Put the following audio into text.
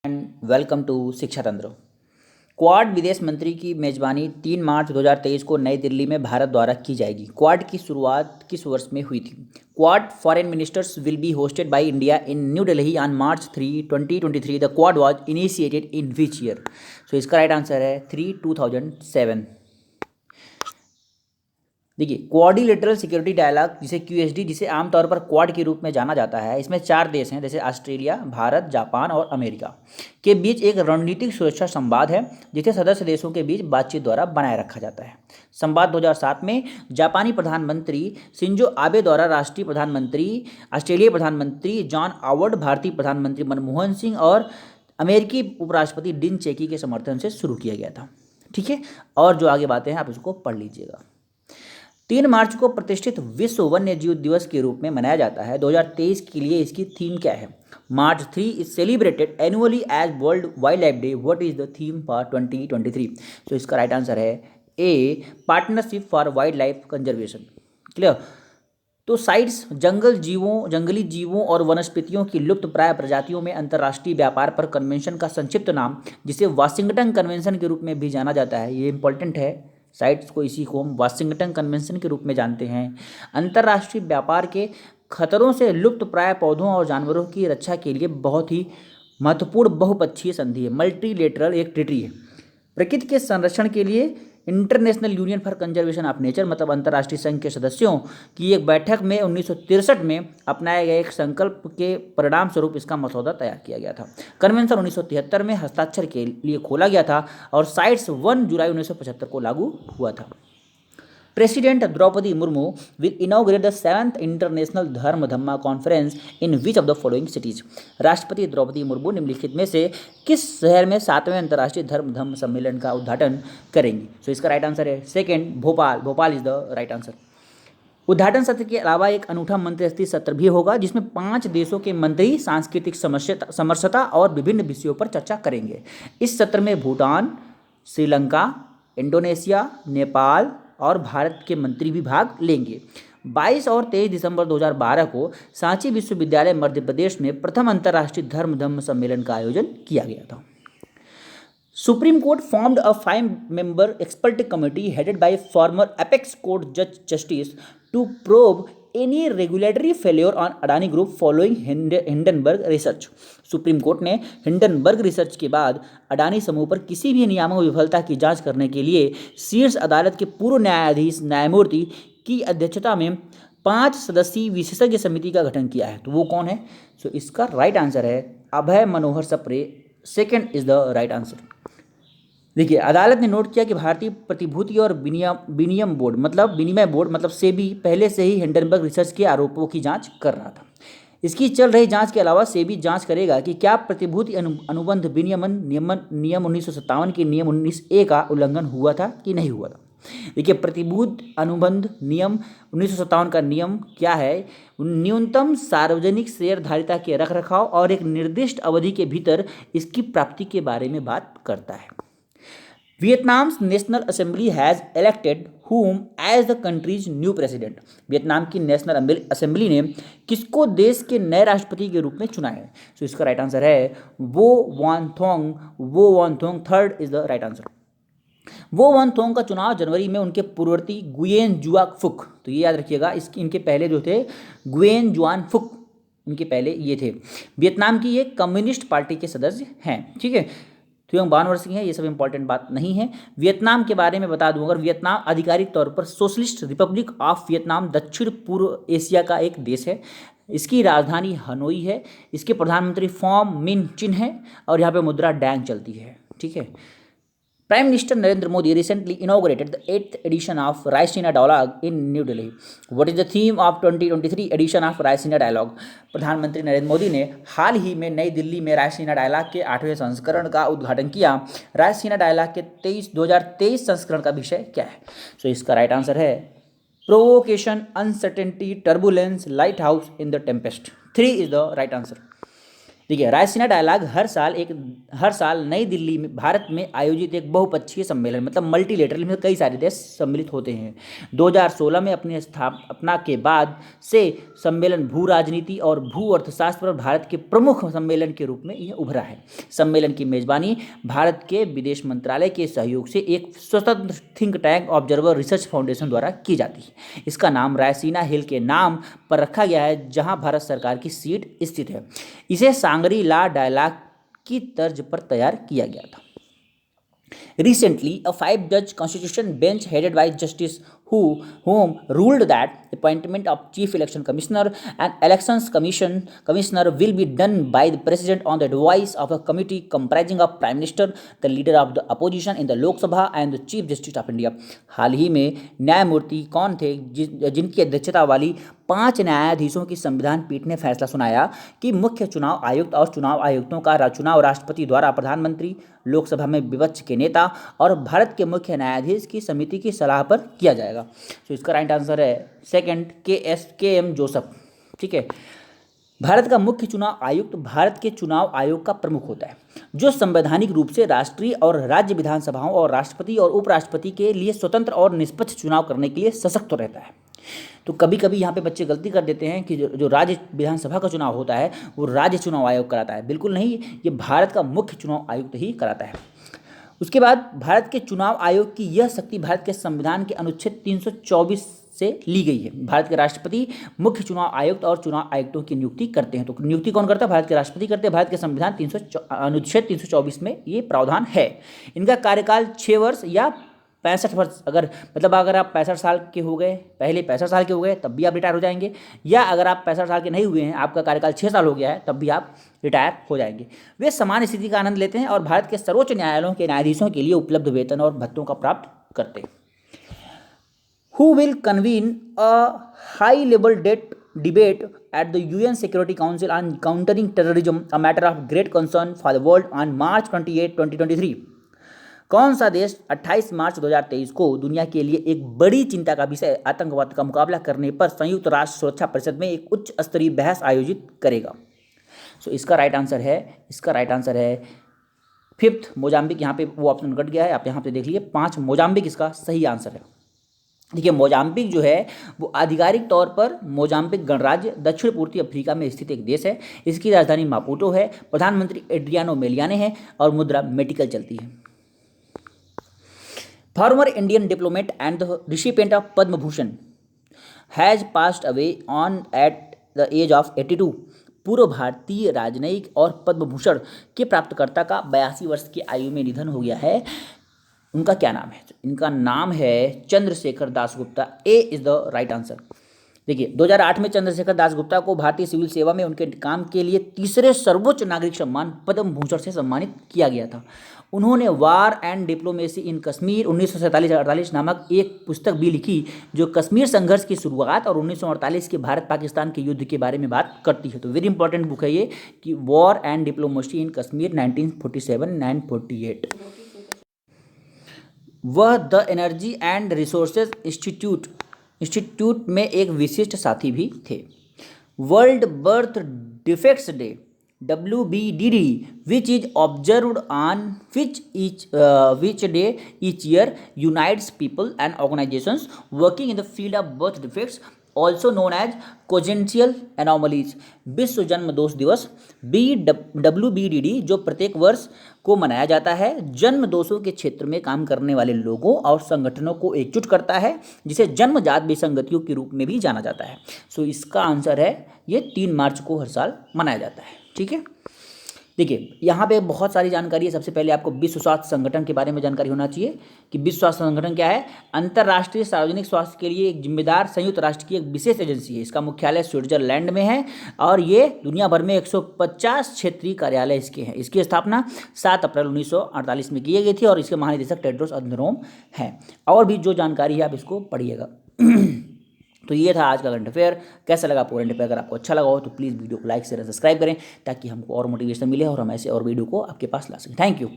Welcome to शिक्षा तंत्र। Quad विदेश मंत्री की मेजबानी 3 मार्च 2023 को नई दिल्ली में भारत द्वारा की जाएगी। क्वाड की शुरुआत किस वर्ष में हुई थी? Quad foreign ministers will be hosted by India in New Delhi on March 3, 2023। The Quad was initiated in which year? So इसका राइट आंसर है 2007। देखिए, क्वाड्रिलेटरल सिक्योरिटी डायलॉग जिसे क्यूएसडी, जिसे आमतौर पर क्वाड के रूप में जाना जाता है, इसमें 4 देश हैं जैसे ऑस्ट्रेलिया, भारत, जापान और अमेरिका के बीच एक रणनीतिक सुरक्षा संवाद है जिसे सदस्य देशों के बीच बातचीत द्वारा बनाए रखा जाता है। संवाद 2007 में जापानी प्रधानमंत्री शिंजो आबे द्वारा राष्ट्रीय प्रधानमंत्री, ऑस्ट्रेलियाई प्रधानमंत्री जॉन हॉवर्ड, भारतीय प्रधानमंत्री मनमोहन सिंह और अमेरिकी उपराष्ट्रपति डिन चेकी के समर्थन से शुरू किया गया था। ठीक है, और जो आगे बातें हैं आप इसको पढ़ लीजिएगा। 3 मार्च को प्रतिष्ठित विश्व वन्य जीव दिवस के रूप में मनाया जाता है। 2023 के लिए इसकी थीम क्या है? March 3 is celebrated annually as World Wildlife Day. What is the theme for 2023? तो इसका राइट आंसर है A, partnership for wildlife conservation. Clear? तो साइट्स जंगली जीवों और वनस्पतियों की लुप्त प्राय प्रजातियों में अंतर्राष्ट्रीय व्यापार पर कन्वेंशन का संक्षिप्त नाम, जिसे वाशिंगटन कन्वेंशन के रूप में भी जाना जाता है, ये इंपॉर्टेंट है। साइट्स को, इसी को हम वाशिंगटन कन्वेंशन के रूप में जानते हैं। अंतर्राष्ट्रीय व्यापार के खतरों से लुप्त प्राय पौधों और जानवरों की रक्षा के लिए बहुत ही महत्वपूर्ण बहुपक्षीय संधि है। मल्टीलेटरल एक ट्रीटी है। प्रकृति के संरक्षण के लिए international union for conservation of nature, मतलब अंतर्राष्ट्रीय संघ के सदस्यों की एक बैठक में 1963 में अपनाए गए एक संकल्प के परिणाम स्वरूप इसका मसौदा तैयार किया गया था। कन्वेंशन 1973 में हस्ताक्षर के लिए खोला गया था और साइट्स 1 जुलाई 1975 को लागू हुआ था। President Draupadi Murmu will inaugurate the 7th international Dharma Dhamma conference in which of the following cities? राष्ट्रपति द्रौपदी मुर्मू निम्नलिखित में से किस शहर में 7वें अंतर्राष्ट्रीय धर्म धम्म सम्मेलन का उद्घाटन करेंगी? सो इसका राइट आंसर है second, Bhopal. Bhopal is the right answer. उद्घाटन सत्र के अलावा एक अनूठा मंत्रिस्तरीय सत्र भी होगा जिसमें 5 देशों के मंत्री सांस्कृतिक समरसता और विभिन्न विषयों पर चर्चा करेंगे। इस सत्र में भूटान, श्रीलंका, इंडोनेशिया, नेपाल और भारत के मंत्री भी भाग लेंगे। 22 और 23 दिसंबर 2012 को सांची विश्वविद्यालय मध्य प्रदेश में प्रथम अंतर्राष्ट्रीय धर्म धम्म सम्मेलन का आयोजन किया गया था। Supreme court formed a 5-member expert committee headed by former apex court judge justice to probe any regulatory failure on Adani Group following Hindenburg research। Supreme court ने हिंडनबर्ग रिसर्च के बाद अडानी समूह पर किसी भी नियामक विफलता की जांच करने के लिए शीर्ष अदालत के पूर्व न्यायाधीश न्यायमूर्ति की अध्यक्षता में 5 सदस्यीय विशेषज्ञ समिति का गठन किया है। तो वो कौन है? सो इसका राइट आंसर है Abhay Manohar Sapre. Second is the right answer. देखिए, अदालत ने नोट किया कि भारतीय प्रतिभूति और विनिमय बोर्ड मतलब सेबी पहले से ही हिंडनबर्ग रिसर्च के आरोपों की जांच कर रहा था। इसकी चल रही जांच के अलावा सेबी जांच करेगा कि क्या प्रतिभूति अनुबंध विनियमन नियम 1957 के नियम 19A का उल्लंघन हुआ था कि नहीं हुआ था। देखिए, प्रतिभूति अनुबंध नियम 1957 का नियम क्या है? न्यूनतम सार्वजनिक शेयरधारिता के रखरखाव और एक निर्दिष्ट अवधि के भीतर इसकी प्राप्ति के बारे में बात करता है। Vietnam's national assembly has elected whom as the country's new president? Vietnam की नेशनल असेंबली ने किसको देश के नए राष्ट्रपति के रूप में चुना है? सो इसका राइट आंसर है Vo Van Thuong. Third is the right answer. Vo Van थोंग का चुनाव जनवरी में उनके पूर्ववर्ती गुयेन जुआन फुक, तो ये याद रखिएगा, इनके पहले जो थे गुयेन जुआन फुक, इनके पहले ये थे। वियतनाम की ये कम्युनिस्ट पार्टी के सदस्य हैं। ठीक है, तो 52 वर्ष की है, ये सब इंपॉर्टेंट बात नहीं है। वियतनाम के बारे में बता दूं, अगर वियतनाम आधिकारिक तौर पर सोशलिस्ट रिपब्लिक ऑफ वियतनाम दक्षिण पूर्व एशिया का एक देश है। इसकी राजधानी हनोई है। इसके प्रधानमंत्री फॉम मिन चिन है और यहाँ पे मुद्रा डैंग चलती है। ठीक है। Prime minister Narendra Modi recently inaugurated the 8th edition of Raisina Dialogue in New Delhi. What is the theme of 2023 edition of Raisina Dialogue? प्रधानमंत्री नरेंद्र मोदी ने हाल ही में नई दिल्ली में रायसीना डायलॉग के 8वें संस्करण का उद्घाटन किया। रायसीना डायलॉग के 2023 संस्करण का विषय क्या है? सो इसका राइट आंसर है provocation, uncertainty, turbulence, light house in the Tempest. 3 is the right answer. देखिए, रायसीना डायलॉग हर साल नई दिल्ली में भारत में आयोजित एक बहुपक्षीय सम्मेलन, मतलब मल्टीलेटरल, में कई सारे देश सम्मिलित होते हैं। 2016 में अपनी स्थापना के बाद से सम्मेलन भू राजनीति और भू अर्थशास्त्र पर भारत के प्रमुख सम्मेलन के रूप में यह उभरा है। सम्मेलन की मेजबानी भारत के विदेश मंत्रालय के सहयोग से एक स्वतंत्र think tank observer research foundation द्वारा की जाती है। इसका नाम रायसीना हिल के नाम पर रखा गया है, जहां भारत सरकार की सीट स्थित है। इसे सांगरी ला डायलॉग की तर्ज पर तैयार किया गया था। Recently, a 5-judge constitution bench headed by Justice whom ruled that appointment of Chief Election Commissioner and Elections Commissioner will be done by the President on the advice of a committee comprising of Prime Minister, the leader of the opposition in the Lok Sabha and the Chief Justice of India. हाल ही में न्यायमूर्ति कौन थे जिनकी अध्यक्षता वाली 5 न्यायाधीशों की संविधान पीठ ने फैसला सुनाया कि मुख्य चुनाव आयुक्त और चुनाव आयुक्तों का चुनाव राष्ट्रपति द्वारा प्रधानमंत्री, लोकसभा में विपक्ष के नेता और भारत के मुख्य न्यायाधीश की समिति की सलाह पर किया जाएगा। तो इसका राइट आंसर है सेकंड, के एम जोसेफ। ठीक है, भारत का मुख्य चुनाव आयुक्त भारत के चुनाव आयोग का प्रमुख होता है, जो संवैधानिक रूप से राष्ट्रीय और राज्य विधानसभाओं और राष्ट्रपति और उपराष्ट्रपति के लिए स्वतंत्र और निष्पक्ष चुनाव करने के लिए सशक्त रहता है। तो कभी कभी यहाँ पे बच्चे गलती कर देते हैं कि जो राज्य विधानसभा का चुनाव होता है वो राज्य चुनाव आयोग कराता है। बिल्कुल नहीं, ये भारत का मुख्य चुनाव आयुक्त ही कराता है। उसके बाद भारत के चुनाव आयोग की यह शक्ति भारत के संविधान के अनुच्छेद 324 से ली गई है। भारत के राष्ट्रपति मुख्य चुनाव आयुक्त और चुनाव आयुक्तों की नियुक्ति करते हैं। तो नियुक्ति कौन करता है? भारत के राष्ट्रपति करते हैं। भारत के संविधान अनुच्छेद 324 में ये प्रावधान है। इनका कार्यकाल 6 वर्ष या 65 वर्ष, अगर आप 65 साल के हो गए, पहले 65 साल के हो गए तब भी आप रिटायर हो जाएंगे, या अगर आप 65 साल के नहीं हुए हैं, आपका कार्यकाल 6 साल हो गया है, तब भी आप रिटायर हो जाएंगे। वे समान स्थिति का आनंद लेते हैं और भारत के सर्वोच्च न्यायालयों के न्यायाधीशों के लिए उपलब्ध वेतन और भत्तों का प्राप्त करते हैं। Who will convene a high-level debate at the UN Security Council on countering terrorism, a matter of great concern for the world, on March 28, 2023? कौन सा देश 28 मार्च 2023 को दुनिया के लिए एक बड़ी चिंता का विषय आतंकवाद का मुकाबला करने पर संयुक्त राष्ट्र सुरक्षा परिषद में एक उच्च स्तरीय बहस आयोजित करेगा? सो इसका राइट आंसर है फिफ्थ, मोजाम्बिक। यहाँ पे वो ऑप्शन कट गया है, आप यहाँ पे देख लीजिए 5 मोजाम्बिक इसका सही आंसर है। देखिए, मोजाम्बिक जो है वो आधिकारिक तौर पर मोजाम्बिक गणराज्य दक्षिण पूर्वी अफ्रीका में स्थित एक देश है। इसकी राजधानी मापुटो है, प्रधानमंत्री एड्रियानो मेलियाने हैं और मुद्रा मेटिकल चलती है। Former Indian diplomat and the recipient of Padma Bhushan has passed away on at the age of 82। पूर्व भारतीय राजनयिक और पद्म भूषण के प्राप्तकर्ता का 82 वर्ष की आयु में निधन हो गया है। उनका क्या नाम है? इनका नाम है चंद्रशेखर दासगुप्ता। ए इज द राइट आंसर। देखिए, 2008 में चंद्रशेखर दासगुप्ता को भारतीय सिविल सेवा में उनके काम के लिए तीसरे सर्वोच्च नागरिक सम्मान पद्म भूषण से सम्मानित किया गया था। उन्होंने वार एंड डिप्लोमेसी इन कश्मीर 1947-48 नामक एक पुस्तक भी लिखी, जो कश्मीर संघर्ष की शुरुआत और 1948 के भारत पाकिस्तान के युद्ध के बारे में बात करती है। तो वेरी इंपॉर्टेंट बुक है ये, कि वॉर एंड डिप्लोमेसी इन कश्मीर 1947-48। वह the energy and resources institute में एक विशिष्ट साथी भी थे। World birth defects day WBDD, which is observed on which day each year, unites people and organizations working in the field of birth defects, also known as congenital anomalies। विश्व जन्म दोष दिवस WBDD, जो प्रत्येक वर्ष को मनाया जाता है, जन्म दोषों के क्षेत्र में काम करने वाले लोगों और संगठनों को एकजुट करता है, जिसे जन्मजात विसंगतियों के रूप में भी जाना जाता है। सो इसका आंसर है ये 3 मार्च को हर साल मनाया जाता है। ठीक है, देखिए यहाँ पे बहुत सारी जानकारी है। सबसे पहले आपको विश्व स्वास्थ्य संगठन के बारे में जानकारी होना चाहिए कि विश्व स्वास्थ्य संगठन क्या है। अंतर्राष्ट्रीय सार्वजनिक स्वास्थ्य के लिए एक जिम्मेदार संयुक्त राष्ट्र की एक विशेष एजेंसी है। इसका मुख्यालय स्विट्जरलैंड में है और ये दुनिया भर में 150 क्षेत्रीय कार्यालय इसके हैं। इसकी स्थापना 7 अप्रैल 1948 में की गई थी और इसके महानिदेशक टेड्रोस अधनोम हैं। और भी जो जानकारी है आप इसको पढ़िएगा। तो ये था आज का करंट अफेयर। कैसा लगा करंट अफेयर? अगर आपको अच्छा लगा हो तो प्लीज़ वीडियो को लाइक शेयर सब्सक्राइब करें, ताकि हमको और मोटिवेशन मिले और हम ऐसे और वीडियो को आपके पास ला सकें। Thank you.